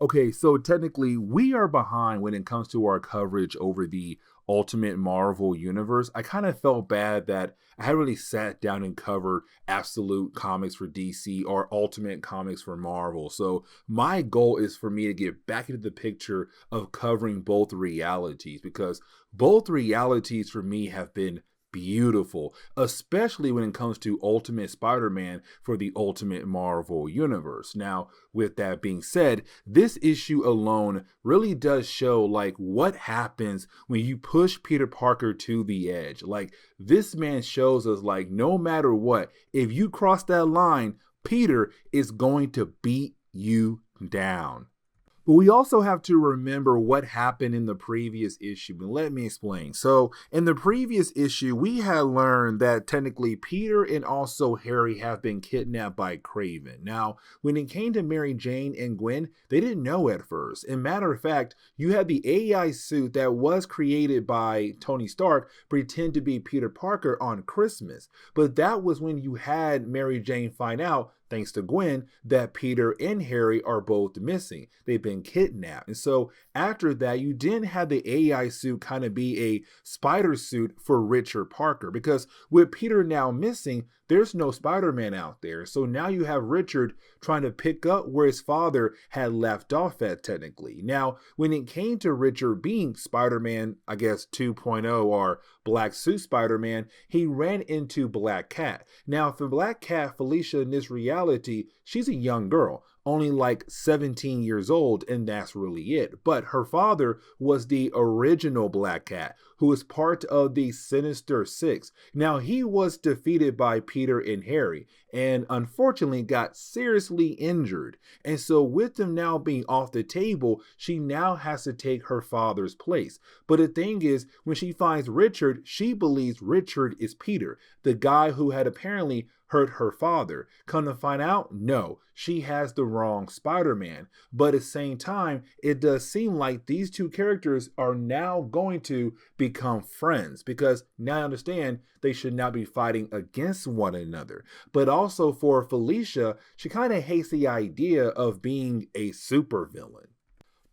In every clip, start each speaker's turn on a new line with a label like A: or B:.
A: Okay, so technically, we are behind when it comes to our coverage over the Ultimate Marvel Universe. I kind of felt bad that I hadn't really sat down and covered Absolute Comics for DC or Ultimate Comics for Marvel. So, my goal is for me to get back into the picture of covering both realities because both realities for me have been beautiful, especially when it comes to Ultimate Spider-Man for the Ultimate Marvel Universe. Now, with that being said, this issue alone really does show like what happens when you push Peter Parker to the edge. Like this man shows us like no matter what, if you cross that line, Peter is going to beat you down. But we also have to remember what happened in the previous issue. And let me explain. So in the previous issue, we had learned that technically Peter and also Harry have been kidnapped by Kraven. Now, when it came to Mary Jane and Gwen, they didn't know at first. And matter of fact, you had the AI suit that was created by Tony Stark pretend to be Peter Parker on Christmas. But that was when you had Mary Jane find out, thanks to Gwen, that Peter and Harry are both missing. They've been kidnapped. And so after that, you didn't have the AI suit kind of be a spider suit for Richard Parker. Because with Peter now missing, there's no Spider-Man out there. So now you have Richard trying to pick up where his father had left off at technically. Now, when it came to Richard being Spider-Man, I guess 2.0 or Black Suit Spider-Man, he ran into Black Cat. Now, for Black Cat, Felicia in this reality, she's a young girl, only like 17 years old, and that's really it. But her father was the original Black Cat, who was part of the Sinister Six. Now, he was defeated by Peter and Harry, and unfortunately got seriously injured. And so with them now being off the table, she now has to take her father's place. But the thing is, when she finds Richard, she believes Richard is Peter, the guy who had apparently hurt her father. Come to find out, no, she has the wrong Spider-Man. But at the same time, it does seem like these two characters are now going to become friends because now I understand they should not be fighting against one another. But also for Felicia, she kind of hates the idea of being a supervillain.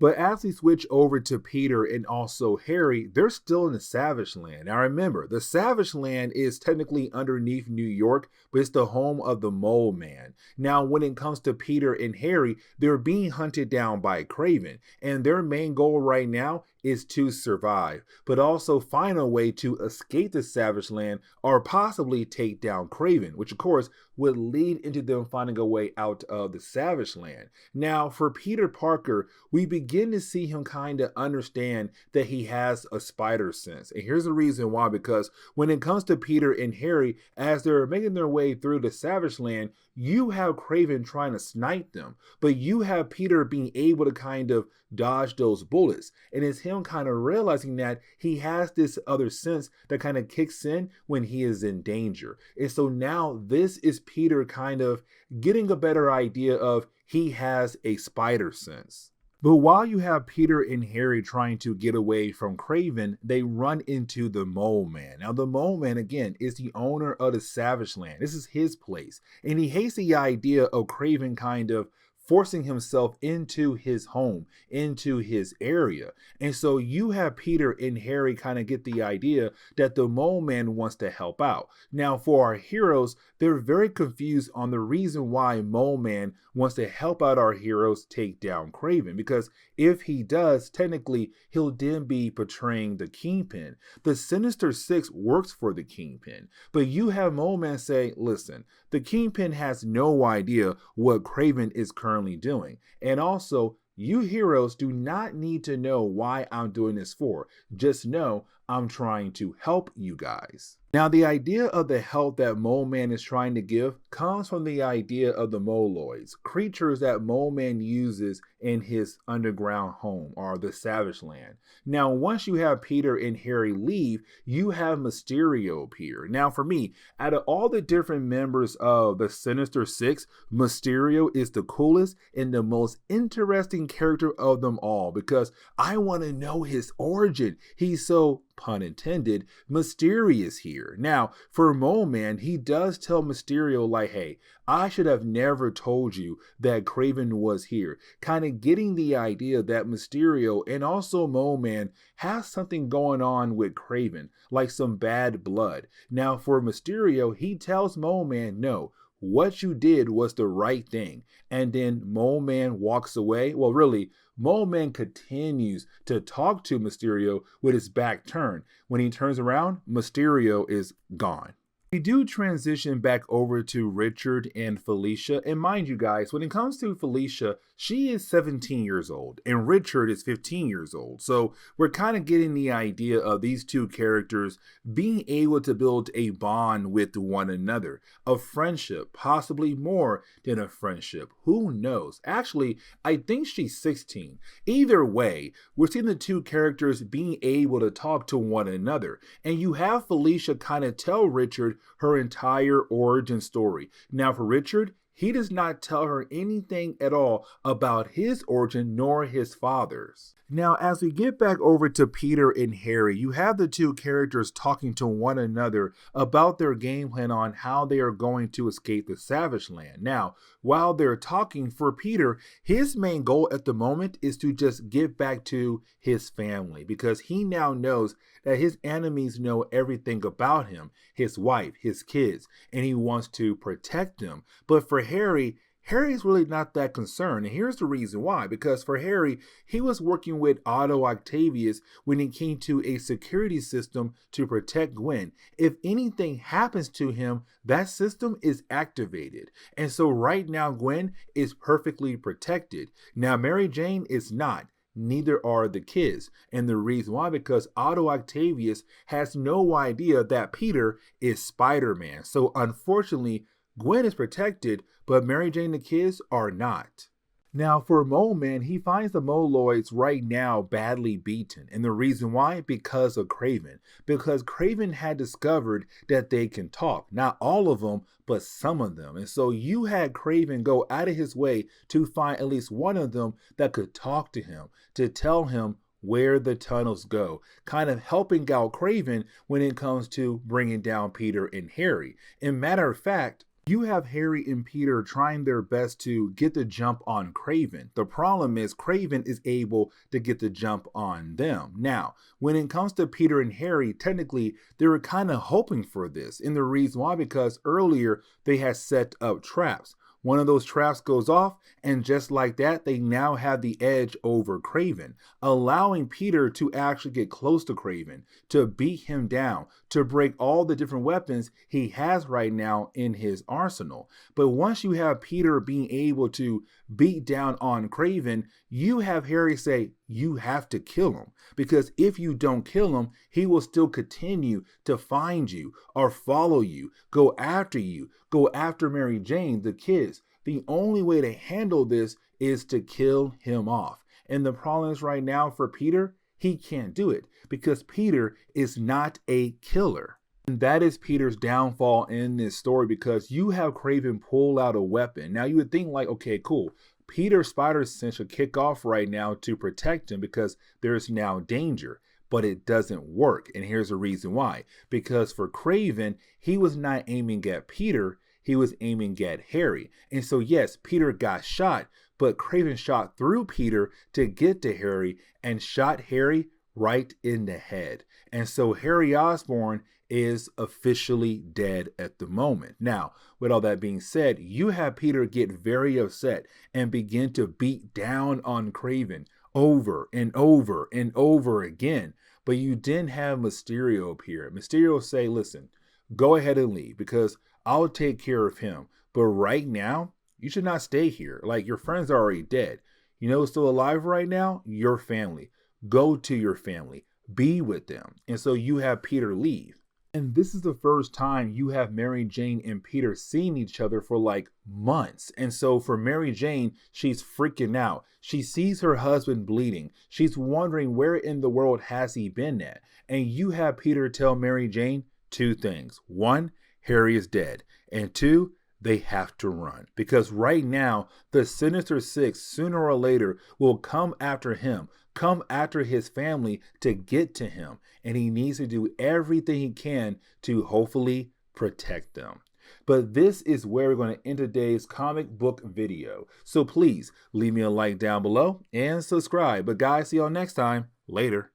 A: But as we switch over to Peter and also Harry, they're still in the Savage Land. Now remember, the Savage Land is technically underneath New York, but it's the home of the Mole Man. Now, when it comes to Peter and Harry, they're being hunted down by Kraven, and their main goal right now is to survive, but also find a way to escape the Savage Land or possibly take down Kraven, which of course would lead into them finding a way out of the Savage Land. Now, for Peter Parker, we begin to see him kind of understand that he has a spider sense. And here's the reason why, because when it comes to Peter and Harry, as they're making their way through the Savage Land, you have Kraven trying to snipe them, but you have Peter being able to kind of dodge those bullets. And it's him kind of realizing that he has this other sense that kind of kicks in when he is in danger. And so now this is Peter kind of getting a better idea of he has a spider sense. But while you have Peter and Harry trying to get away from Kraven, they run into the Mole Man. Now, the Mole Man, again, is the owner of the Savage Land. This is his place. And he hates the idea of Kraven kind of forcing himself into his home, into his area. And so you have Peter and Harry kind of get the idea that the Mole Man wants to help out. Now, for our heroes, they're very confused on the reason why Mole Man wants to help out our heroes take down Kraven. Because if he does, technically, he'll then be portraying the Kingpin. The Sinister Six works for the Kingpin. But you have Mole Man say, listen, the Kingpin has no idea what Kraven is currently doing. And also, you heroes do not need to know why I'm doing this for. Just know I'm trying to help you guys. Now, the idea of the help that Mole Man is trying to give comes from the idea of the Moloids, creatures that Mole Man uses in his underground home or the Savage Land. Now, once you have Peter and Harry leave, you have Mysterio appear. Now, for me, out of all the different members of the Sinister Six, Mysterio is the coolest and the most interesting character of them all because I want to know his origin. He's so, pun intended, mysterious here. Now, for Mole Man, he does tell Mysterio like, hey, I should have never told you that Kraven was here. Kind of getting the idea that Mysterio and also Mole Man has something going on with Kraven, like some bad blood. Now, for Mysterio, he tells Mole Man, no, what you did was the right thing. And then Mole Man walks away. Well, really, Mole Man continues to talk to Mysterio with his back turned. When he turns around, Mysterio is gone. We do transition back over to Richard and Felicia. And mind you guys, when it comes to Felicia, she is 17 years old and Richard is 15 years old. So we're kind of getting the idea of these two characters being able to build a bond with one another, a friendship, possibly more than a friendship. Who knows? Actually, I think she's 16. Either way, we're seeing the two characters being able to talk to one another. And you have Felicia kind of tell Richard her entire origin story. Now for Richard, he does not tell her anything at all about his origin nor his father's. Now, as we get back over to Peter and Harry, you have the two characters talking to one another about their game plan on how they are going to escape the Savage Land. Now, while they're talking, for Peter, his main goal at the moment is to just get back to his family because he now knows that his enemies know everything about him, his wife, his kids, and he wants to protect them. But for Harry's really not that concerned. And here's the reason why. Because for Harry, he was working with Otto Octavius when it came to a security system to protect Gwen. If anything happens to him, that system is activated. And so right now, Gwen is perfectly protected. Now, Mary Jane is not. Neither are the kids. And the reason why, because Otto Octavius has no idea that Peter is Spider-Man. So unfortunately, Gwen is protected, but Mary Jane and the kids are not. Now for Mole Man, he finds the Moloids right now badly beaten. And the reason why? Because of Kraven. Because Kraven had discovered that they can talk. Not all of them, but some of them. And so you had Kraven go out of his way to find at least one of them that could talk to him, to tell him where the tunnels go, kind of helping out Kraven when it comes to bringing down Peter and Harry. And matter of fact, you have Harry and Peter trying their best to get the jump on Kraven. The problem is Kraven is able to get the jump on them. Now, when it comes to Peter and Harry, technically, they were kind of hoping for this. And the reason why, because earlier they had set up traps. One of those traps goes off, and just like that, they now have the edge over Kraven, allowing Peter to actually get close to Kraven, to beat him down, to break all the different weapons he has right now in his arsenal. But once you have Peter being able to beat down on Kraven, you have Harry say, you have to kill him, because if you don't kill him, he will still continue to find you or follow you, go after Mary Jane, the kids. The only way to handle this is to kill him off. And the problem is right now for Peter, he can't do it because Peter is not a killer. And that is Peter's downfall in this story, because you have Kraven pull out a weapon. Now you would think like, okay, cool. Peter's spider sense should kick off right now to protect him because there's now danger. But it doesn't work. And here's the reason why. Because for Kraven, he was not aiming at Peter, he was aiming at Harry. And so yes, Peter got shot, but Kraven shot through Peter to get to Harry and shot Harry right in the head. And so Harry Osborn is officially dead at the moment. Now, with all that being said, you have Peter get very upset and begin to beat down on Kraven over and over and over again. But you didn't have Mysterio appear. Mysterio say, listen, go ahead and leave because I'll take care of him. But right now, you should not stay here. Like, your friends are already dead. You know who's still alive right now? Your family. Go to your family. Be with them. And so you have Peter leave. And this is the first time you have Mary Jane and Peter seeing each other for like months. And so for Mary Jane, she's freaking out. She sees her husband bleeding. She's wondering where in the world has he been at? And you have Peter tell Mary Jane two things. One, Harry is dead. And two, they have to run. Because right now, the Sinister Six, sooner or later, will come after him, come after his family to get to him. And he needs to do everything he can to hopefully protect them. But this is where we're going to end today's comic book video. So please leave me a like down below and subscribe. But guys, see y'all next time. Later.